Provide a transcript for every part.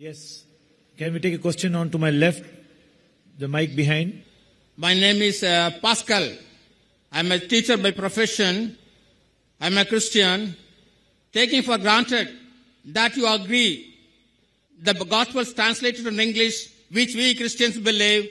Yes. Can we take a question on to my left? The mic behind. My name is Pascal. I'm a teacher by profession. I'm a Christian. Taking for granted that you agree the Gospels translated in English, which we Christians believe,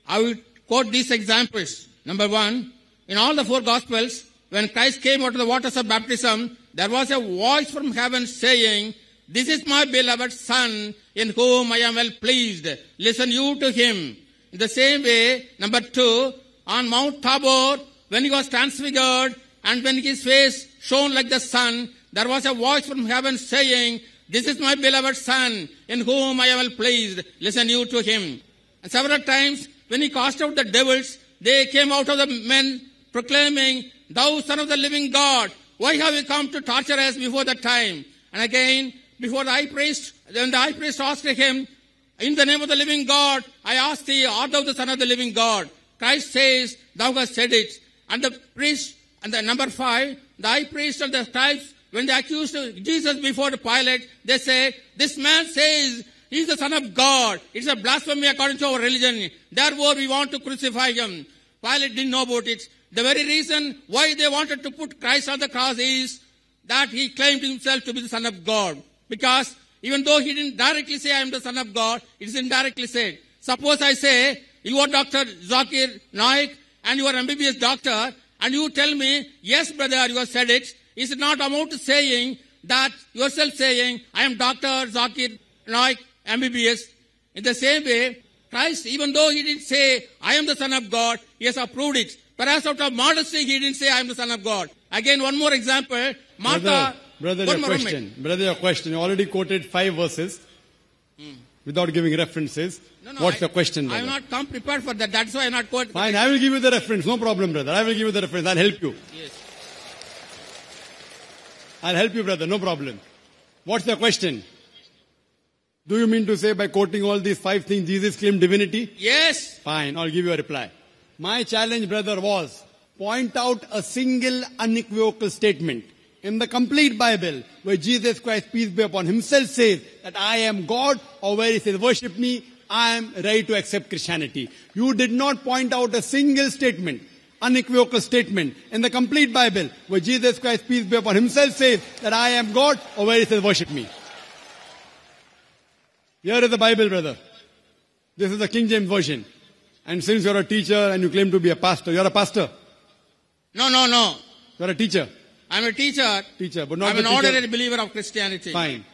I will quote these examples. Number one, in all the four Gospels, when Christ came out of the waters of baptism, there was a voice from heaven saying, "This is my beloved Son, in whom I am well pleased. Listen you to him." In the same way, number two, on Mount Tabor, when he was transfigured and when his face shone like the sun, there was a voice from heaven saying, "This is my beloved Son, in whom I am well pleased. Listen you to him." And several times, when he cast out the devils, they came out of the men proclaiming, "Thou Son of the living God, why have you come to torture us before the time?" And again, before the high priest, when the high priest asked him, "In the name of the living God, I ask thee, art thou the Son of the living God?" Christ says, "Thou hast said it." And the priest, and the number 5, the high priest of the scribes, when they accused Jesus before Pilate, they say, "This man says he is the Son of God. It's a blasphemy according to our religion. Therefore, we want to crucify him." Pilate didn't know about it. The very reason why they wanted to put Christ on the cross is that he claimed himself to be the Son of God. Because even though he didn't directly say, "I am the Son of God," it is indirectly said. Suppose I say, "You are Dr. Zakir Naik and you are MBBS doctor," and you tell me, "Yes, brother, you have said it." Is it not amount to saying that yourself saying, "I am Dr. Zakir Naik, MBBS"? In the same way, Christ, even though he didn't say, "I am the Son of God," he has approved it. Perhaps out of modesty, he didn't say, "I am the Son of God." Again, one more example. Martha. Brother, your question. You already quoted 5 verses without giving references. No, What's your question, brother? I have not come prepared for that. That's why I not quote. Fine, I will give you the reference. No problem, brother. I will give you the reference. I'll help you. Yes. I'll help you, brother. No problem. What's the question? Do you mean to say by quoting all these 5 things, Jesus claimed divinity? Yes. Fine, I'll give you a reply. My challenge, brother, was point out a single unequivocal statement in the complete Bible where Jesus Christ, peace be upon him, himself says that I am God, or where he says, "Worship me, I am ready to accept Christianity." You did not point out a single statement, unequivocal statement in the complete Bible where Jesus Christ, peace be upon him, himself says that I am God, or where he says, "Worship me." Here is the Bible, brother. This is the King James Version. And since you're a teacher and you claim to be a pastor, you're a pastor. No. You're a teacher. I'm a teacher. But not I'm an ordinary believer of Christianity. Fine.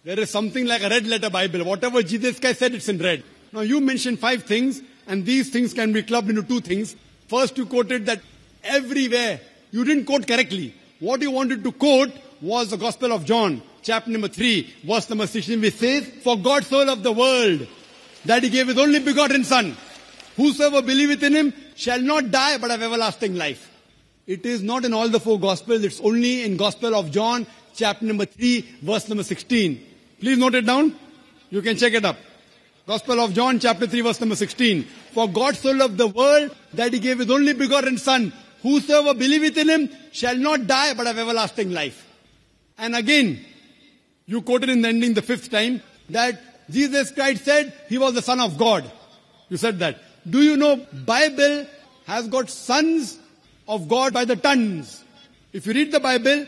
There is something like a red letter Bible. Whatever Jesus Christ said, it's in red. Now you mentioned 5 things, and these things can be clubbed into 2 things. First, you quoted that everywhere. You didn't quote correctly. What you wanted to quote was the Gospel of John, chapter number 3, verse number 16, which says, "For God so loved the world, that he gave his only begotten Son. Whosoever believeth in him shall not die, but have everlasting life." It is not in all the 4 Gospels. It's only in Gospel of John, chapter number 3, verse number 16. Please note it down. You can check it up. Gospel of John, chapter 3, verse number 16. "For God so loved the world that he gave his only begotten Son. Whosoever believeth in him shall not die, but have everlasting life." And again, you quoted in the ending the 5th time that Jesus Christ said he was the Son of God. You said that. Do you know Bible has got sons of God by the tons? If you read the Bible,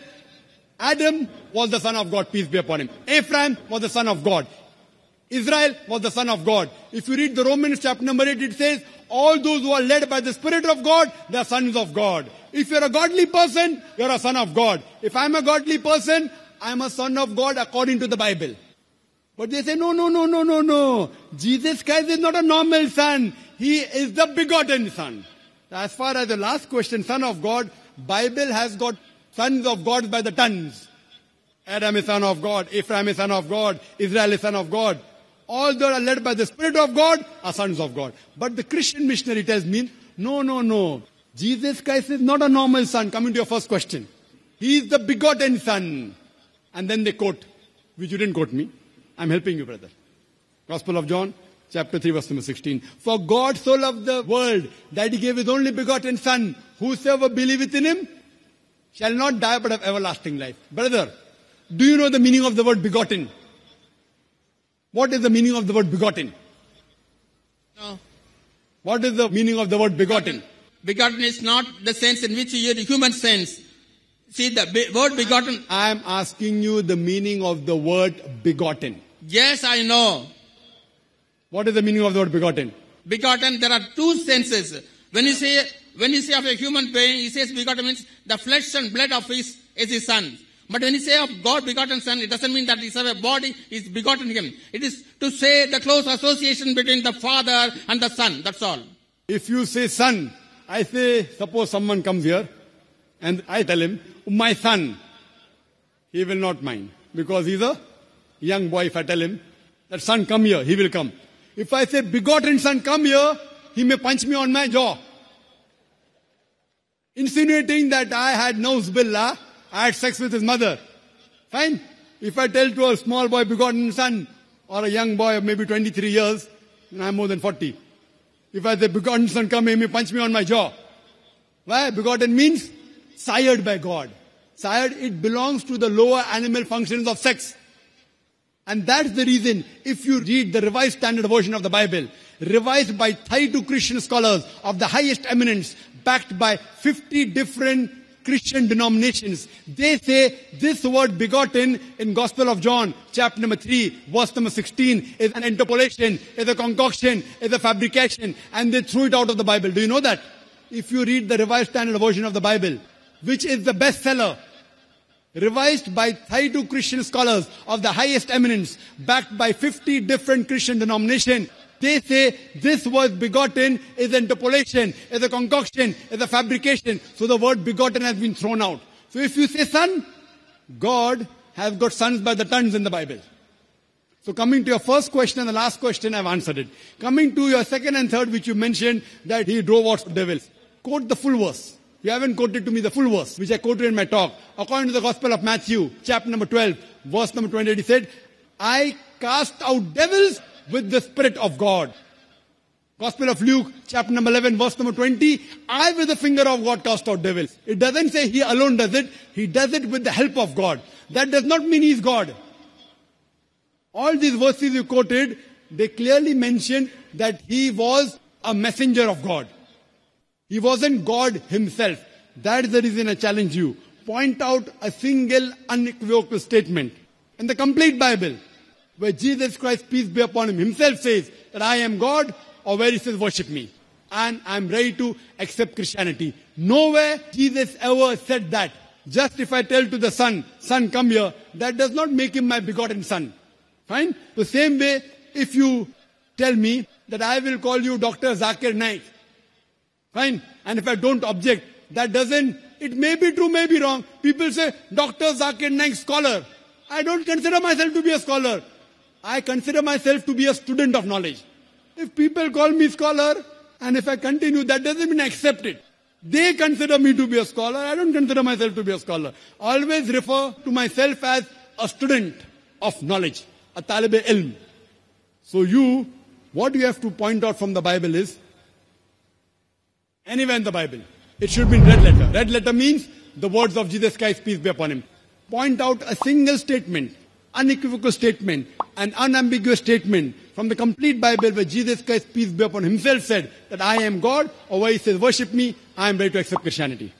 Adam was the son of God, peace be upon him. Ephraim was the son of God. Israel was the son of God. If you read the Romans chapter number 8, it says, all those who are led by the Spirit of God, they are sons of God. If you're a godly person, you're a son of God. If I'm a godly person, I'm a son of God according to the Bible. But they say, no. Jesus Christ is not a normal son. He is the begotten Son. As far as the last question, Son of God, Bible has got sons of God by the tons. Adam is son of God, Ephraim is son of God, Israel is son of God. All that are led by the Spirit of God are sons of God. But the Christian missionary tells me, no. Jesus Christ is not a normal son. Coming to your first question. He is the begotten Son. And then they quote, which you didn't quote me. I'm helping you, brother. Gospel of John, chapter 3, verse number 16. "For God so loved the world that he gave his only begotten Son. Whosoever believeth in him shall not die but have everlasting life." Brother, do you know the meaning of the word begotten? What is the meaning of the word begotten? No. What is the meaning of the word begotten? Begotten is not the sense in which you use human sense. See, the word begotten. I am asking you the meaning of the word begotten. Yes, I know. What is the meaning of the word begotten? Begotten, there are two senses. When you say of a human being, he says begotten means the flesh and blood of his son. But when you say of God begotten son, it doesn't mean that he has a body, he's begotten him. It is to say the close association between the father and the son. That's all. If you say son, I say, suppose someone comes here and I tell him, my son, he will not mind because he's a young boy. If I tell him that son come here, he will come. If I say begotten son come here, he may punch me on my jaw, insinuating that I had Nauzubillah, I had sex with his mother. Fine. If I tell to a small boy begotten son, or a young boy of maybe 23 years, and I'm more than 40. If I say begotten son come, he may punch me on my jaw. Why? Begotten means sired by God. Sired, it belongs to the lower animal functions of sex. And that's the reason, if you read the Revised Standard Version of the Bible, revised by 32 Christian scholars of the highest eminence, backed by 50 different Christian denominations, they say this word begotten in Gospel of John, chapter number 3, verse number 16, is an interpolation, is a concoction, is a fabrication, and they threw it out of the Bible. Do you know that? If you read the Revised Standard Version of the Bible, which is the bestseller, revised by 32 Christian scholars of the highest eminence, backed by 50 different Christian denominations, they say this word begotten is interpolation, is a concoction, is a fabrication. So the word begotten has been thrown out. So if you say son, God has got sons by the tons in the Bible. So coming to your first question and the last question, I've answered it. Coming to your second and third, which you mentioned, that he drove out devils. Quote the full verse. You haven't quoted to me the full verse, which I quoted in my talk. According to the Gospel of Matthew, chapter number 12, verse number 28, he said, I cast out devils with the Spirit of God. Gospel of Luke, chapter number 11, verse number 20, I with the finger of God cast out devils. It doesn't say he alone does it. He does it with the help of God. That does not mean he's God. All these verses you quoted, they clearly mention that he was a messenger of God. He wasn't God himself. That is the reason I challenge you. Point out a single unequivocal statement in the complete Bible where Jesus Christ, peace be upon him, himself says that I am God, or where he says worship me. And I'm ready to accept Christianity. Nowhere Jesus ever said that. Just if I tell to the son, son come here, that does not make him my begotten son. Fine? The same way, if you tell me that I will call you Dr. Zakir Naik, fine? And if I don't object, that doesn't, it may be true, may be wrong. People say, Dr. Zakir Naik scholar. I don't consider myself to be a scholar. I consider myself to be a student of knowledge. If people call me scholar, and if I continue, that doesn't mean I accept it. They consider me to be a scholar. I don't consider myself to be a scholar. Always refer to myself as a student of knowledge, a talib ilm. So you, what you have to point out from the Bible is, anywhere in the Bible, it should be in red letter. Red letter means the words of Jesus Christ, peace be upon him. Point out a single statement, unequivocal statement, an unambiguous statement from the complete Bible where Jesus Christ, peace be upon him, himself said that I am God, or where he says worship me, I am ready to accept Christianity.